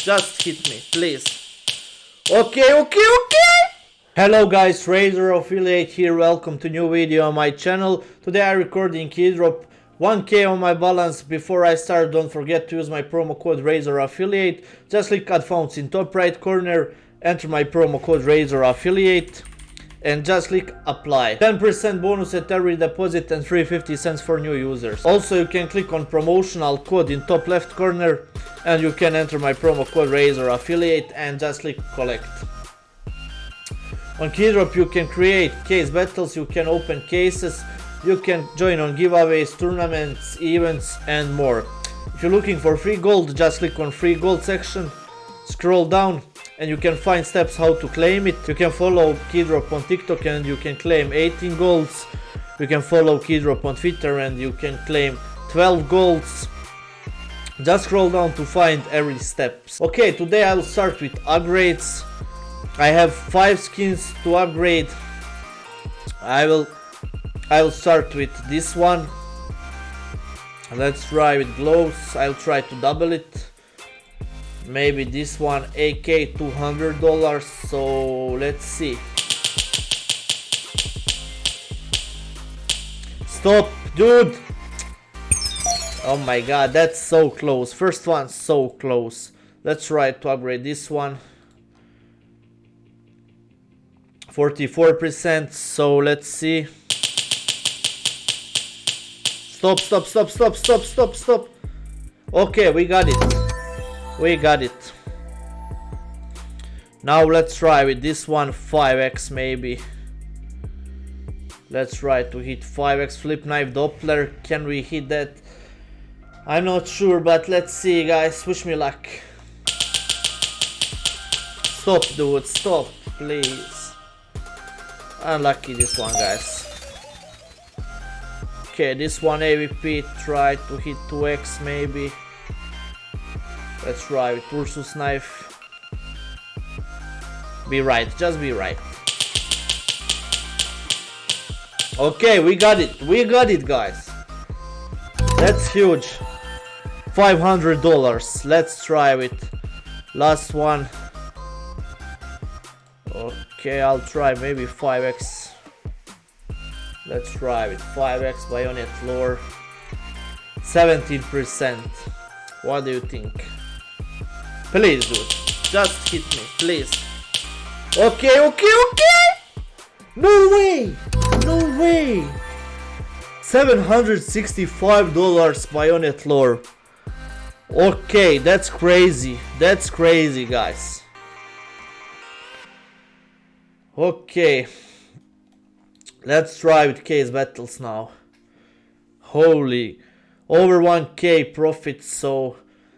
Just hit me, please. Okay. Hello guys, Razor Affiliate here. Welcome to new video on my channel. Today I'm recording Keydrop. 1k on my balance. Before I start, don't forget to use my promo code Razor Affiliate. Just click add funds in top right corner, enter my promo code Razor Affiliate, and just click apply. 10% bonus at every deposit and free 50 cents for new users. Also, you can click on promotional code in top left corner and you can enter my promo code Razor Affiliate and just click collect. On Keydrop you can create case battles, you can open cases, you can join on giveaways, tournaments, events and more. If you're looking for free gold, just click on free gold section, scroll down and you can find steps how to claim it. You can follow Keydrop on TikTok and you can claim 18 golds. You can follow Keydrop on Twitter and you can claim 12 golds. Just scroll down to find every steps. Okay, today I'll start with upgrades. I have 5 skins to upgrade. I will start with this one. Let's try with gloves. I'll try to double it. Maybe this one, AK $200. So let's see. Stop, dude. Oh my god, that's so close. First one, so close. Let's try to upgrade this one. 44%. So let's see. Stop. Okay, we got it. Now let's try with this one, 5x maybe. Let's try to hit 5x flip knife Doppler. Can we hit that? I'm not sure, but let's see guys, wish me luck. Stop dude, stop please. Unlucky this one guys. Okay, this one AVP, try to hit 2x maybe. Let's try with Ursus knife. Be right, just be right. Okay, we got it guys. That's huge. $500. Let's try with last one. Okay, I'll try maybe 5x. Let's try with 5x bayonet lore. 17%. What do you think? Please dude, just hit me, please. Okay. No way. $765 bayonet lore. Okay, that's crazy guys. Okay, let's try with case battles now. Holy, over 1k profit, so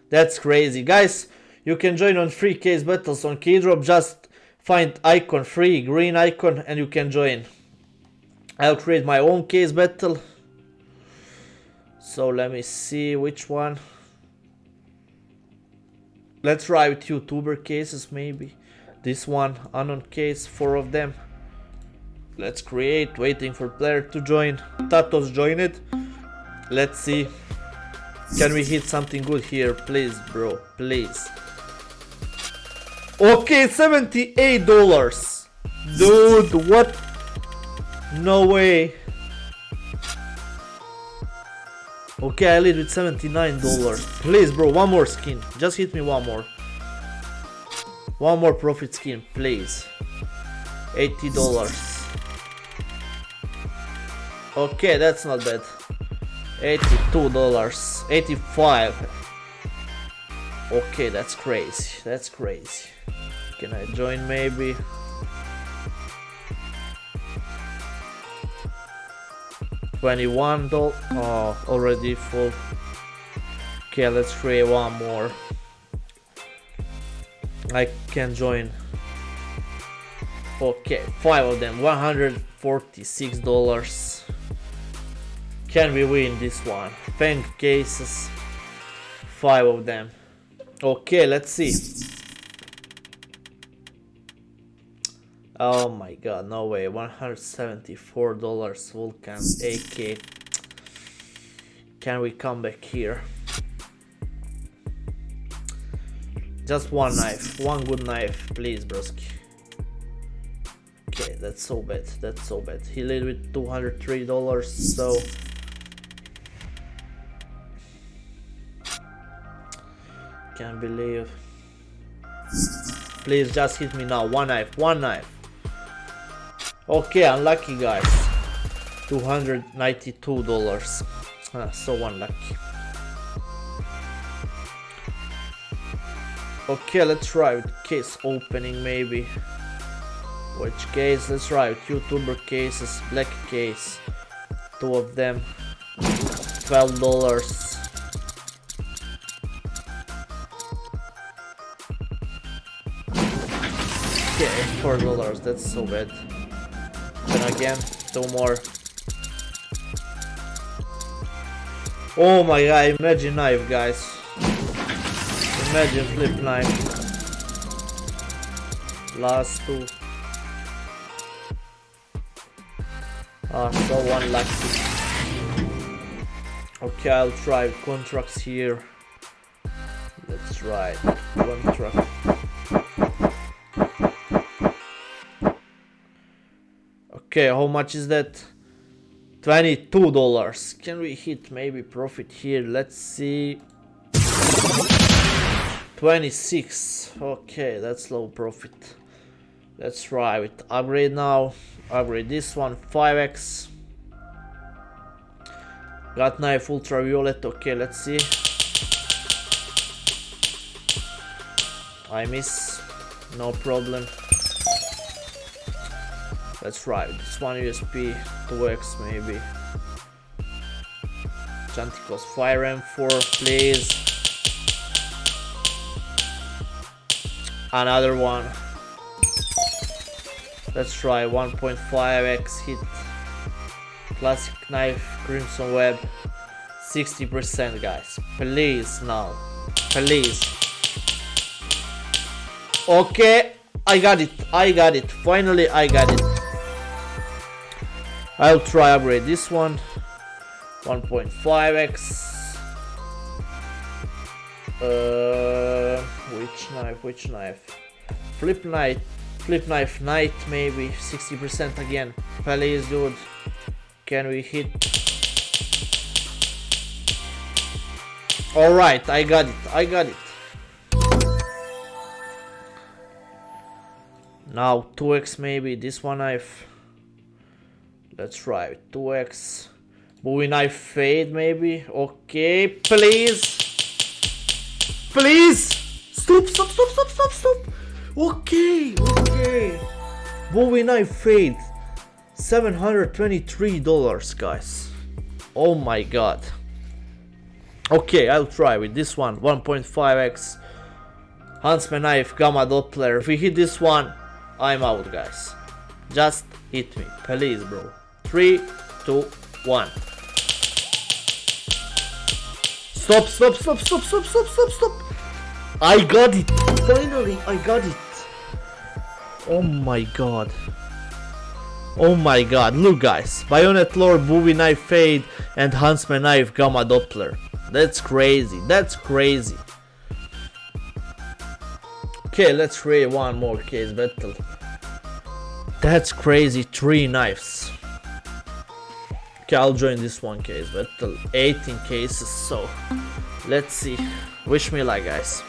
that's crazy guys. You can join on free case battles on Keydrop. Just find icon, free green icon, and you can join. I'll create my own case battle. So let me see which one. Let's try with YouTuber cases maybe. This one, unknown case, 4 of them. Let's create, waiting for player to join. Tatos joined. Let's see. Can we hit something good here? Please, bro, please. Okay, $78. Dude, what? No way. Okay, I lead with $79. Please, bro, one more skin. Just hit me one more. One more profit skin, please. $80. Okay, that's not bad. $82. 85. Okay, that's crazy. Can I join maybe? $21. Oh, already full. Okay, let's create one more. I can join. Okay, 5 of them, $146. Can we win this one? Fang cases, 5 of them. Okay, let's see. Oh my god, no way. $174 Vulcan AK. Can we come back here? Just one knife, one good knife, please, broski. Okay, that's so bad, that's so bad. He led with $203, so can't believe. Please just hit me now. One knife, one knife. Okay, unlucky guys. $292. So unlucky. Okay, let's try with case opening maybe. Which case? Let's try with YouTuber cases. Black case. Two of them. $12. Okay, $4. That's so bad. Then again, two more. Oh my god, imagine knife, guys. Imagine flip knife. Last two. Ah, so unlucky. Okay, I'll try contracts here. Let's try contract. Okay, how much is that? $22. Can we hit maybe profit here? Let's see. 26. Okay, that's low profit. Let's try with upgrade now. Upgrade this one, 5x. Got knife ultraviolet. Okay, let's see. I miss. No problem. Let's try this one USP 2x maybe. Chanticos Fire M4, please. Another one. Let's try 1.5x hit. Classic knife, Crimson Web. 60% guys. Please now. Please. Okay. I got it. I got it. Finally I got it. I'll try upgrade this one. 1.5x. Which knife? Flip knife knight maybe. 60% again. Please dude. Can we hit? Alright, I got it. I got it. Now 2x maybe. This one knife. Let's try it. 2x. Bowie knife fade maybe. Okay, please. Please. Stop. Okay. Bowie knife fade. $723 guys. Oh my god. Okay, I'll try with this one. 1.5x. Huntsman knife, gamma doppler. If we hit this one, I'm out guys. Just hit me. Please bro. 3, 2, 1. Stop. I got it. Finally, I got it. Oh my god. Oh my god. Look guys. Bayonet Lord, Bowie knife fade, and Huntsman knife, gamma doppler. That's crazy. That's crazy. Okay, let's create one more case battle. That's crazy. 3 knives. Okay, I'll join this one case battle. 18 cases, so let's see. Wish me luck guys.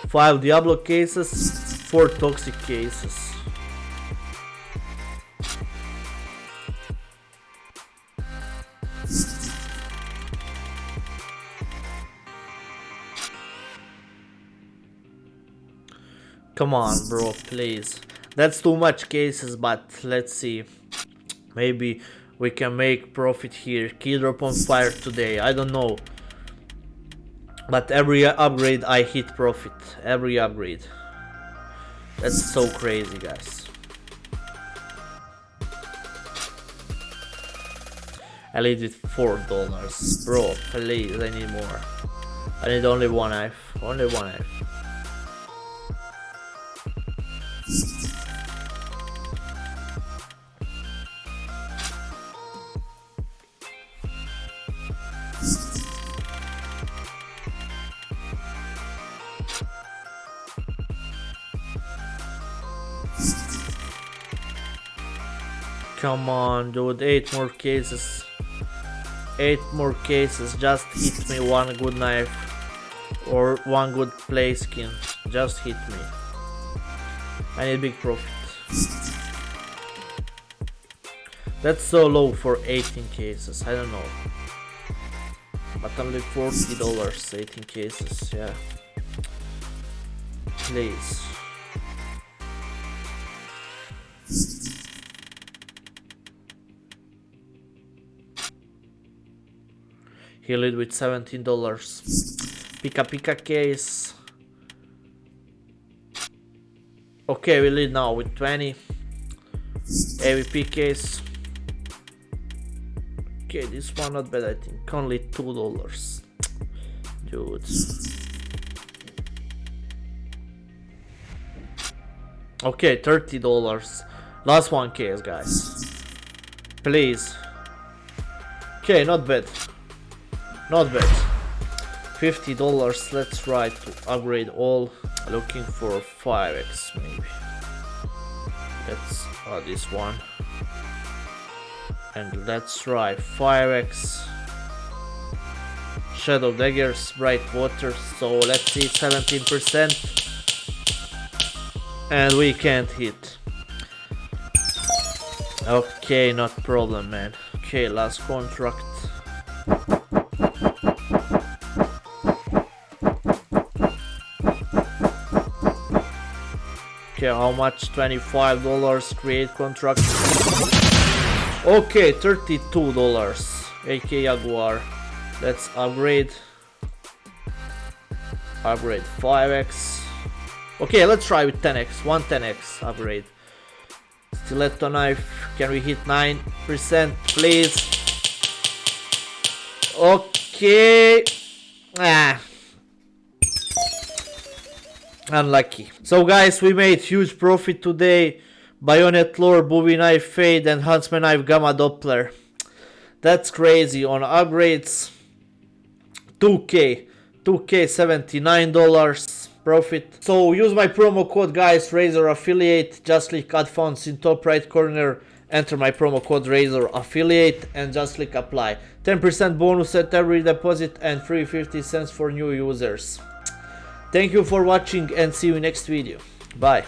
Five Diablo cases, 4 toxic cases. Come on bro, please. That's too much cases, but let's see. Maybe we can make profit here. Keydrop on fire today, I don't know. But every upgrade I hit profit. Every upgrade. That's so crazy guys. I lead with $4. Bro, please, I need more. I need only one knife. Only one knife. Come on, dude, 8 more cases. 8 more cases, just hit me one good knife. Or one good play skin. Just hit me. I need big profit. That's so low for 18 cases, I don't know. But only $40, 18 cases, yeah. Please. He lead with $17. Pika case. Okay, we lead now with 20. AVP case. Okay, this one not bad, I think. Only $2. Dude. Okay, $30. Last one case, guys. Please. Okay, not bad. Not bad. $50. Let's try to upgrade all. Looking for 5x maybe. Let's this one. And let's try 5x. Shadow daggers, bright water. So let's see, 17%. And we can't hit. Okay, not problem, man. Okay, last contract. Okay, how much? $25. Create contract. Okay, $32. AK Jaguar. Let's upgrade. Upgrade 5x. Okay, let's try with 10x. One 10x upgrade. Stiletto knife. Can we hit 9%, please? Okay. Unlucky. So guys, we made huge profit today. Bayonet lore, Bowie knife fade, and Huntsman knife gamma doppler. That's crazy. On upgrades, 2k $79 profit. So use my promo code, guys, Razor Affiliate. Just click add funds in top right corner, enter my promo code Razor Affiliate, and just click apply. 10% bonus at every deposit and free 50 cents for new users. Thank you for watching and see you next video. Bye.